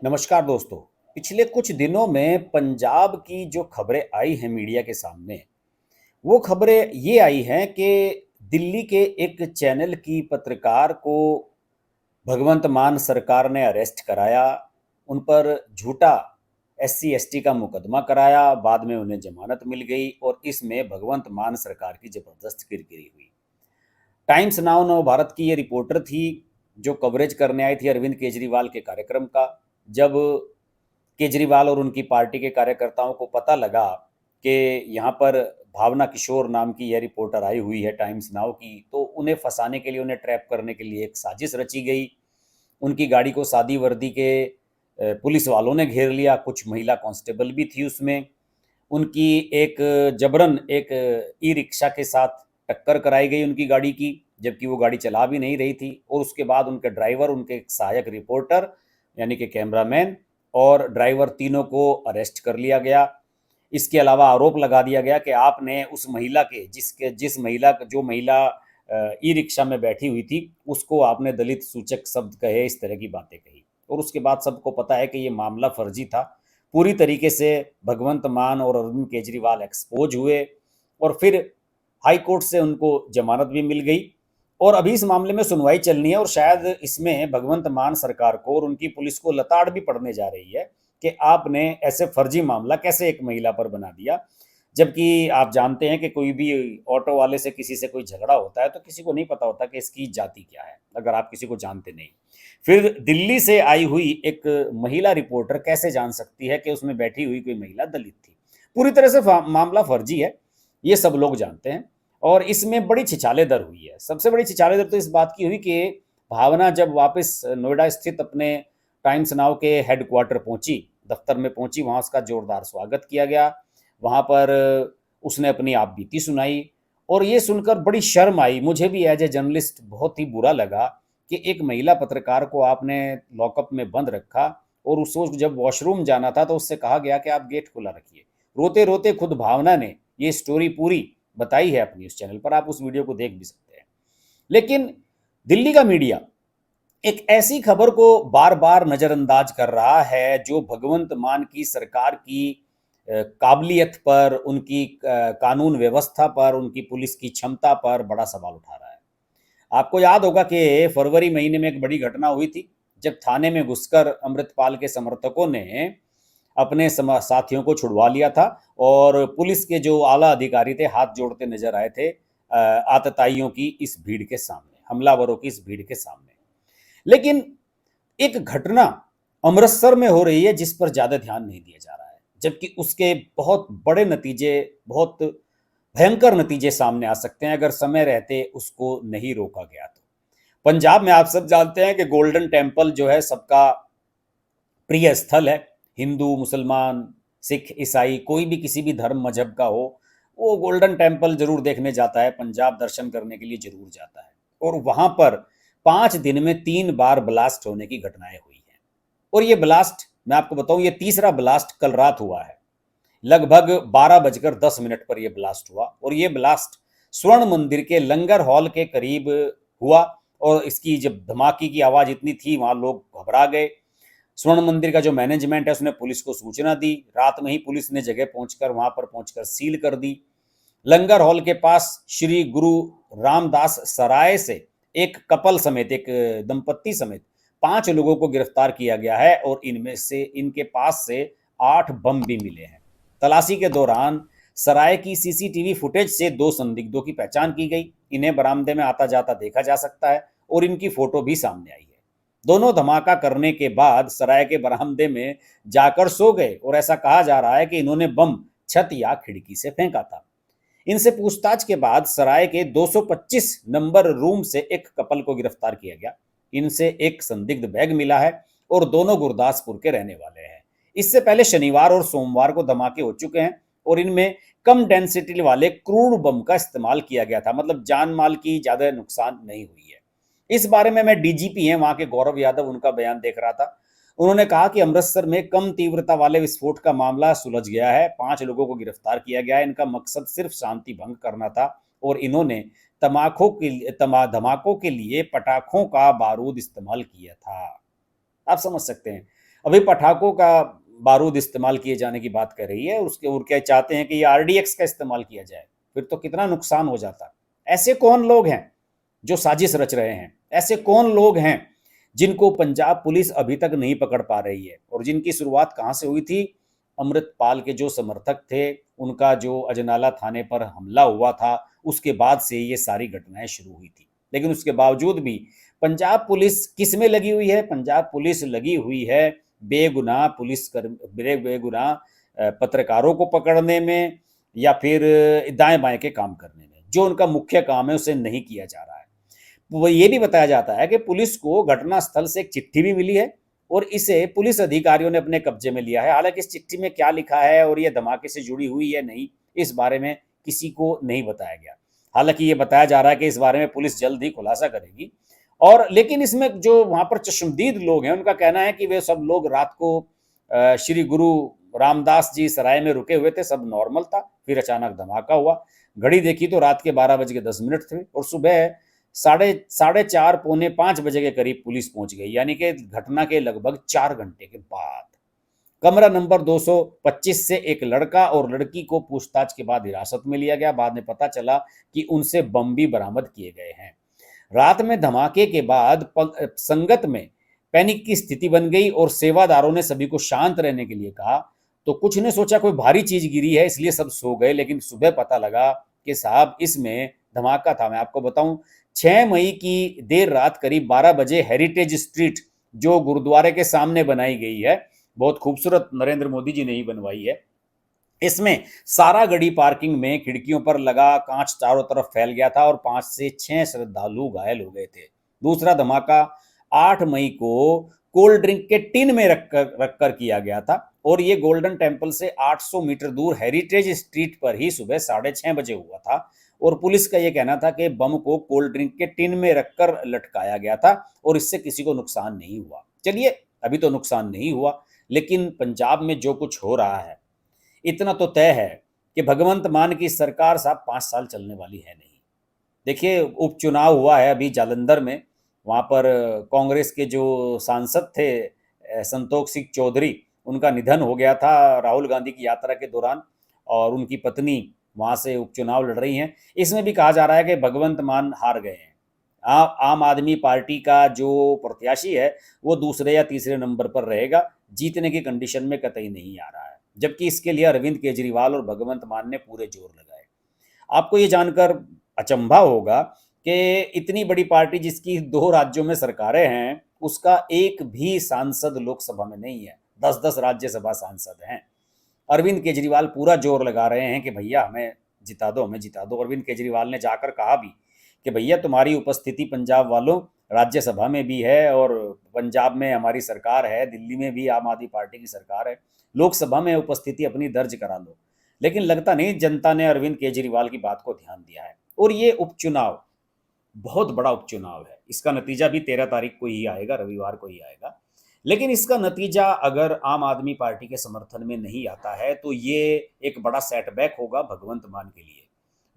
नमस्कार दोस्तों। पिछले कुछ दिनों में पंजाब की जो खबरें आई हैं मीडिया के सामने, वो खबरें ये आई हैं कि दिल्ली के एक चैनल की पत्रकार को भगवंत मान सरकार ने अरेस्ट कराया। उन पर झूठा एससी एसटी का मुकदमा कराया, बाद में उन्हें जमानत मिल गई और इसमें भगवंत मान सरकार की ज़बरदस्त किरकिरी हुई। टाइम्स नाउ नव भारत की ये रिपोर्टर थी जो कवरेज करने आई थी अरविंद केजरीवाल के कार्यक्रम का। जब केजरीवाल और उनकी पार्टी के कार्यकर्ताओं को पता लगा कि यहाँ पर भावना किशोर नाम की यह रिपोर्टर आई हुई है टाइम्स नाउ की, तो उन्हें फंसाने के लिए, उन्हें ट्रैप करने के लिए एक साजिश रची गई। उनकी गाड़ी को सादी वर्दी के पुलिस वालों ने घेर लिया, कुछ महिला कांस्टेबल भी थी उसमें। उनकी एक जबरन एक ई रिक्शा के साथ टक्कर कराई गई उनकी गाड़ी की, जबकि वो गाड़ी चला भी नहीं रही थी। और उसके बाद उनके ड्राइवर, उनके एक सहायक रिपोर्टर यानी कि कैमरामैन और ड्राइवर, तीनों को अरेस्ट कर लिया गया। इसके अलावा आरोप लगा दिया गया कि आपने उस महिला के जिस महिला जो महिला ई रिक्शा में बैठी हुई थी, उसको आपने दलित सूचक शब्द कहे, इस तरह की बातें कही। और उसके बाद सबको पता है कि ये मामला फर्जी था। पूरी तरीके से भगवंत मान और अरविंद केजरीवाल एक्सपोज हुए और फिर हाई कोर्ट से उनको जमानत भी मिल गई। और अभी इस मामले में सुनवाई चलनी है और शायद इसमें भगवंत मान सरकार को और उनकी पुलिस को लताड़ भी पड़ने जा रही है कि आपने ऐसे फर्जी मामला कैसे एक महिला पर बना दिया। जबकि आप जानते हैं कि कोई भी ऑटो वाले से किसी से कोई झगड़ा होता है तो किसी को नहीं पता होता कि इसकी जाति क्या है, अगर आप किसी को जानते नहीं। फिर दिल्ली से आई हुई एक महिला रिपोर्टर कैसे जान सकती है कि उसमें बैठी हुई कोई महिला दलित थी। पूरी तरह से मामला फर्जी है, ये सब लोग जानते हैं। और इसमें बड़ी छिछालेदर हुई है। सबसे बड़ी छिछालेदर तो इस बात की हुई कि भावना जब वापस नोएडा स्थित अपने टाइम्स नाउ के हेडक्वार्टर पहुंची, दफ्तर में पहुंची, वहां उसका जोरदार स्वागत किया गया। वहां पर उसने अपनी आप बीती सुनाई और ये सुनकर बड़ी शर्म आई। मुझे भी एज ए जर्नलिस्ट बहुत ही बुरा लगा कि एक महिला पत्रकार को आपने लॉकअप में बंद रखा और उसको जब वॉशरूम जाना था तो उससे कहा गया कि आप गेट खुला रखिए। रोते रोते खुद भावना ने ये स्टोरी पूरी बताई है अपनी उस चैनल पर, आप उस वीडियो को देख भी सकते हैं। लेकिन दिल्ली का मीडिया एक ऐसी खबर को बार बार नज़रअंदाज कर रहा है जो भगवंत मान की सरकार की काबिलियत पर, उनकी कानून व्यवस्था पर, उनकी पुलिस की क्षमता पर बड़ा सवाल उठा रहा है। आपको याद होगा कि फरवरी महीने में एक बड़ी घटना हुई थी जब थाने में घुसकर अमृतपाल के समर्थकों ने अपने साथियों को छुड़वा लिया था और पुलिस के जो आला अधिकारी थे हाथ जोड़ते नजर आए थे आतताइयों की इस भीड़ के सामने, हमलावरों की इस भीड़ के सामने। लेकिन एक घटना अमृतसर में हो रही है जिस पर ज्यादा ध्यान नहीं दिया जा रहा है, जबकि उसके बहुत बड़े नतीजे, बहुत भयंकर नतीजे सामने आ सकते हैं अगर समय रहते उसको नहीं रोका गया तो। पंजाब में आप सब जानते हैं कि गोल्डन टेम्पल जो है सबका प्रिय स्थल है। हिंदू, मुसलमान, सिख, ईसाई, कोई भी किसी भी धर्म मजहब का हो, वो गोल्डन टेम्पल जरूर देखने जाता है, पंजाब दर्शन करने के लिए जरूर जाता है। और वहां पर 5 दिन में 3 बार ब्लास्ट होने की घटनाएं हुई हैं। और ये ब्लास्ट, मैं आपको बताऊं, ये तीसरा ब्लास्ट कल रात हुआ है। लगभग 12:10 पर यह ब्लास्ट हुआ और ये ब्लास्ट स्वर्ण मंदिर के लंगर हॉल के करीब हुआ। और इसकी जब धमाके की आवाज इतनी थी, वहां लोग घबरा गए। स्वर्ण मंदिर का जो मैनेजमेंट है उसने पुलिस को सूचना दी। रात में ही पुलिस ने जगह पहुंचकर, वहां पर पहुंचकर सील कर दी। लंगर हॉल के पास श्री गुरु रामदास सराय से एक कपल समेत, एक दंपत्ति समेत 5 लोगों को गिरफ्तार किया गया है और इनमें से, इनके पास से 8 बम भी मिले हैं। तलाशी के दौरान सराय की सीसीटीवी फुटेज से 2 संदिग्धों की पहचान की गई। इन्हें बरामदे में आता जाता देखा जा सकता है और इनकी फोटो भी सामने आई है। दोनों धमाका करने के बाद सराय के बरामदे में जाकर सो गए और ऐसा कहा जा रहा है कि इन्होंने बम छत या खिड़की से फेंका था। इनसे पूछताछ के बाद सराय के 225 नंबर रूम से एक कपल को गिरफ्तार किया गया। इनसे एक संदिग्ध बैग मिला है और दोनों गुरदासपुर के रहने वाले हैं। इससे पहले शनिवार और सोमवार को धमाके हो चुके हैं और इनमें कम डेंसिटी वाले क्रूड बम का इस्तेमाल किया गया था, मतलब जान माल की ज्यादा नुकसान नहीं हुई है। इस बारे में मैं डीजीपी हैं वहां के गौरव यादव, उनका बयान देख रहा था। उन्होंने कहा कि अमृतसर में कम तीव्रता वाले विस्फोट का मामला सुलझ गया है, 5 लोगों को गिरफ्तार किया गया है। इनका मकसद सिर्फ शांति भंग करना था और इन्होंने धमाकों के लिए पटाखों का बारूद इस्तेमाल किया था। आप समझ सकते हैं। अभी पटाखों का बारूद इस्तेमाल किए जाने की बात कर रही है, उसके और क्या चाहते हैं कि ये आरडीएक्स का इस्तेमाल किया जाए, फिर तो कितना नुकसान हो जाता। ऐसे कौन लोग हैं जो साजिश रच रहे हैं? ऐसे कौन लोग हैं जिनको पंजाब पुलिस अभी तक नहीं पकड़ पा रही है, और जिनकी शुरुआत कहाँ से हुई थी? अमृतपाल के जो समर्थक थे, उनका जो अजनाला थाने पर हमला हुआ था, उसके बाद से ये सारी घटनाएं शुरू हुई थी। लेकिन उसके बावजूद भी पंजाब पुलिस किस में लगी हुई है? पंजाब पुलिस लगी हुई है बेगुनाह पुलिस कर बेगुनाह पत्रकारों को पकड़ने में, या फिर दाएं बाएं के काम करने में। जो उनका मुख्य काम है उसे नहीं किया जा रहा है। वो ये भी बताया जाता है कि पुलिस को घटनास्थल से एक चिट्ठी भी मिली है, और इसे पुलिस अधिकारियों ने अपने कब्जे में लिया है। हालांकि इस चिट्ठी में क्या लिखा है और ये धमाके से जुड़ी हुई है नहीं, इस बारे में किसी को नहीं बताया गया। हालांकि ये बताया जा रहा है कि इस बारे में पुलिस जल्द ही खुलासा करेगी। और लेकिन इसमें जो वहां पर चश्मदीद लोग हैं, उनका कहना है कि वे सब लोग रात को श्री गुरु रामदास जी सराय में रुके हुए थे, सब नॉर्मल था, फिर अचानक धमाका हुआ। घड़ी देखी तो रात के 12 बज के 10 मिनट थे, और सुबह साढ़े साढ़े चार पौने 5 बजे के करीब पुलिस पहुंच गई, यानी कि घटना के लगभग 4 घंटे के बाद। कमरा नंबर 225 से एक लड़का और लड़की को पूछताछ के बाद हिरासत में लिया गया। बाद में पता चला कि उनसे बम भी बरामद किए गए हैं। रात में धमाके के बाद संगत में पैनिक की स्थिति बन गई, और सेवादारों ने सभी को शांत रहने के लिए कहा। तो कुछ ने सोचा कोई भारी चीज गिरी है, इसलिए सब सो गए। लेकिन सुबह पता लगा कि साहब इसमें धमाका था। मैं आपको बताऊं, 6 मई की देर रात करीब 12 बजे हेरिटेज स्ट्रीट, जो गुरुद्वारे के सामने बनाई गई है, बहुत खूबसूरत, नरेंद्र मोदी जी ने ही बनवाई है, इसमें सारा गड़ी पार्किंग में खिड़कियों पर लगा कांच चारों तरफ फैल गया था, और 5 से 6 श्रद्धालु घायल हो गए थे। दूसरा धमाका 8 मई को कोल्ड ड्रिंक के टिन में रखकर किया गया था, और ये गोल्डन टेम्पल से 800 मीटर दूर हेरिटेज स्ट्रीट पर ही सुबह 6:30 बजे हुआ था। और पुलिस का यह कहना था कि बम को कोल्ड ड्रिंक के टिन में रखकर लटकाया गया था, और इससे किसी को नुकसान नहीं हुआ। चलिए, अभी तो नुकसान नहीं हुआ, लेकिन पंजाब में जो कुछ हो रहा है, इतना तो तय है कि भगवंत मान की सरकार साहब 5 साल चलने वाली है नहीं। देखिए, उपचुनाव हुआ है अभी जालंधर में, वहाँ पर कांग्रेस के जो सांसद थे संतोष सिंह चौधरी, उनका निधन हो गया था राहुल गांधी की यात्रा के दौरान, और उनकी पत्नी वहाँ से उपचुनाव लड़ रही हैं। इसमें भी कहा जा रहा है कि भगवंत मान हार गए हैं। आम आदमी पार्टी का जो प्रत्याशी है वो दूसरे या तीसरे नंबर पर रहेगा, जीतने की कंडीशन में कतई नहीं आ रहा है। जबकि इसके लिए अरविंद केजरीवाल और भगवंत मान ने पूरे जोर लगाए। आपको ये जानकर अचंभा होगा कि इतनी बड़ी पार्टी जिसकी 2 राज्यों में सरकारें हैं, उसका एक भी सांसद लोकसभा में नहीं है। 10-10 राज्यसभा सांसद हैं। अरविंद केजरीवाल पूरा जोर लगा रहे हैं कि भैया हमें जिता दो, हमें जिता दो। अरविंद केजरीवाल ने जाकर कहा भी कि भैया तुम्हारी उपस्थिति पंजाब वालों राज्यसभा में भी है, और पंजाब में हमारी सरकार है, दिल्ली में भी आम आदमी पार्टी की सरकार है, लोकसभा में उपस्थिति अपनी दर्ज करा लो। लेकिन लगता नहीं जनता ने अरविंद केजरीवाल की बात को ध्यान दिया है। और ये उपचुनाव बहुत बड़ा उपचुनाव है, इसका नतीजा भी 13 तारीख को ही आएगा, रविवार को ही आएगा। लेकिन इसका नतीजा अगर आम आदमी पार्टी के समर्थन में नहीं आता है, तो ये एक बड़ा सेटबैक होगा भगवंत मान के लिए।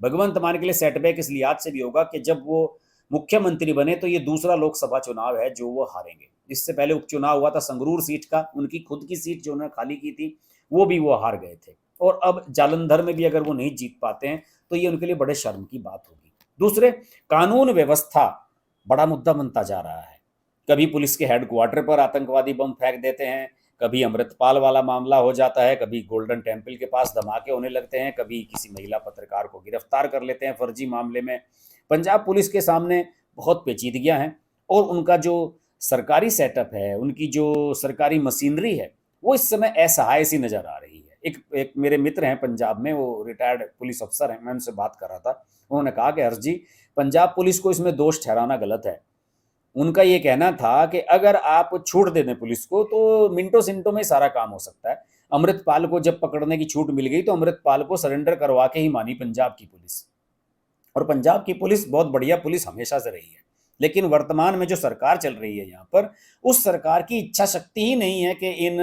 भगवंत मान के लिए सेटबैक इस लिहाज से भी होगा कि जब वो मुख्यमंत्री बने तो ये दूसरा लोकसभा चुनाव है जो वो हारेंगे। इससे पहले उपचुनाव हुआ था संगरूर सीट का, उनकी खुद की सीट जो उन्होंने खाली की थी, वो भी वो हार गए थे। और अब जालंधर में भी अगर वो नहीं जीत पाते हैं तो ये उनके लिए बड़े शर्म की बात होगी। दूसरे, कानून व्यवस्था बड़ा मुद्दा बनता जा रहा है। कभी पुलिस के हेडक्वार्टर पर आतंकवादी बम फेंक देते हैं, कभी अमृतपाल वाला मामला हो जाता है, कभी गोल्डन टेम्पल के पास धमाके होने लगते हैं, कभी किसी महिला पत्रकार को गिरफ्तार कर लेते हैं फर्जी मामले में। पंजाब पुलिस के सामने बहुत पेचीदगियां हैं, और उनका जो सरकारी सेटअप है, उनकी जो सरकारी मशीनरी है, वो इस समय असहाय सी नजर आ रही है। एक मेरे मित्र हैं पंजाब में, वो रिटायर्ड पुलिस अफसर हैं, मैं उनसे बात कर रहा था। उन्होंने कहा कि हर्ष जी, पंजाब पुलिस को इसमें दोष ठहराना गलत है। उनका ये कहना था कि अगर आप छूट दे दें पुलिस को तो मिनटों सिंटों में सारा काम हो सकता है। अमृतपाल को जब पकड़ने की छूट मिल गई तो अमृतपाल को सरेंडर करवा के ही मानी पंजाब की पुलिस। और पंजाब की पुलिस बहुत बढ़िया पुलिस हमेशा से रही है। लेकिन वर्तमान में जो सरकार चल रही है यहाँ पर, उस सरकार की इच्छा शक्ति ही नहीं है कि इन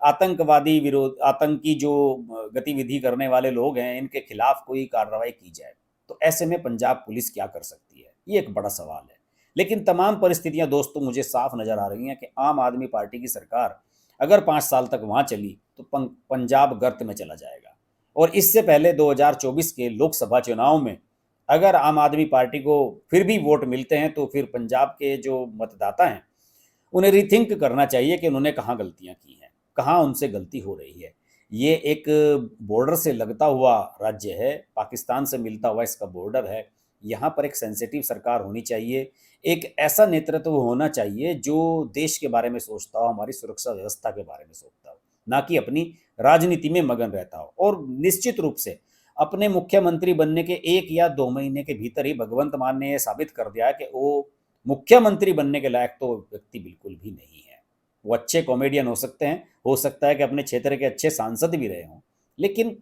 आतंकवादी विरोध, आतंकी जो गतिविधि करने वाले लोग हैं, इनके खिलाफ कोई कार्रवाई की जाए। तो ऐसे में पंजाब पुलिस क्या कर सकती है, ये एक बड़ा सवाल है। लेकिन तमाम परिस्थितियां दोस्तों मुझे साफ नजर आ रही हैं कि आम आदमी पार्टी की सरकार अगर 5 साल तक वहाँ चली तो पंजाब गर्त में चला जाएगा। और इससे पहले 2024 के लोकसभा चुनाव में अगर आम आदमी पार्टी को फिर भी वोट मिलते हैं तो फिर पंजाब के जो मतदाता हैं उन्हें रिथिंक करना चाहिए कि उन्होंने कहाँ गलतियाँ की हैं, कहाँ उनसे गलती हो रही है। ये एक बॉर्डर से लगता हुआ राज्य है, पाकिस्तान से मिलता हुआ इसका बॉर्डर है। यहाँ पर एक सेंसिटिव सरकार होनी चाहिए, एक ऐसा नेतृत्व होना चाहिए जो देश के बारे में सोचता हो, हमारी सुरक्षा व्यवस्था के बारे में सोचता हो, ना कि अपनी राजनीति में मगन रहता हो। और निश्चित रूप से अपने मुख्यमंत्री बनने के 1 या 2 महीने के भीतर ही भगवंत मान ने यह साबित कर दिया कि वो मुख्यमंत्री बनने के लायक तो व्यक्ति बिल्कुल भी नहीं है। वो अच्छे कॉमेडियन हो सकते हैं, हो सकता है कि अपने क्षेत्र के अच्छे सांसद भी रहे हों, लेकिन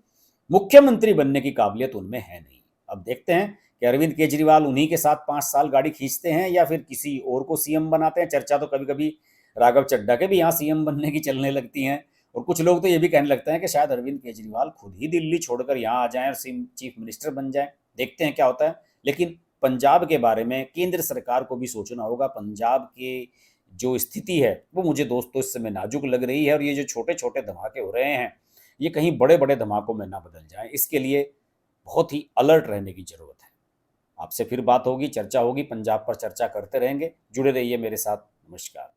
मुख्यमंत्री बनने की काबिलियत उनमें है नहीं। अब देखते हैं कि अरविंद केजरीवाल उन्हीं के साथ 5 साल गाड़ी खींचते हैं या फिर किसी और को सीएम बनाते हैं। चर्चा तो कभी-कभी राघव चड्ढा के भी यहाँ सीएम बनने की चलने लगती हैं और कुछ लोग तो ये भी कहने लगते हैं कि शायद अरविंद केजरीवाल खुद ही दिल्ली छोड़कर यहाँ आ जाएं और चीफ मिनिस्टर बन जाएं। देखते हैं क्या होता है। लेकिन पंजाब के बारे में केंद्र सरकार को भी सोचना होगा। पंजाब की जो स्थिति है वो मुझे दोस्तों इस समय नाजुक लग रही है और ये जो छोटे-छोटे धमाके हो रहे हैं, ये कहीं बड़े-बड़े धमाकों में ना बदल जाएँ। इसके लिए बहुत ही अलर्ट रहने की ज़रूरत है। आपसे फिर बात होगी, चर्चा होगी, पंजाब पर चर्चा करते रहेंगे। जुड़े रहिए मेरे साथ। नमस्कार।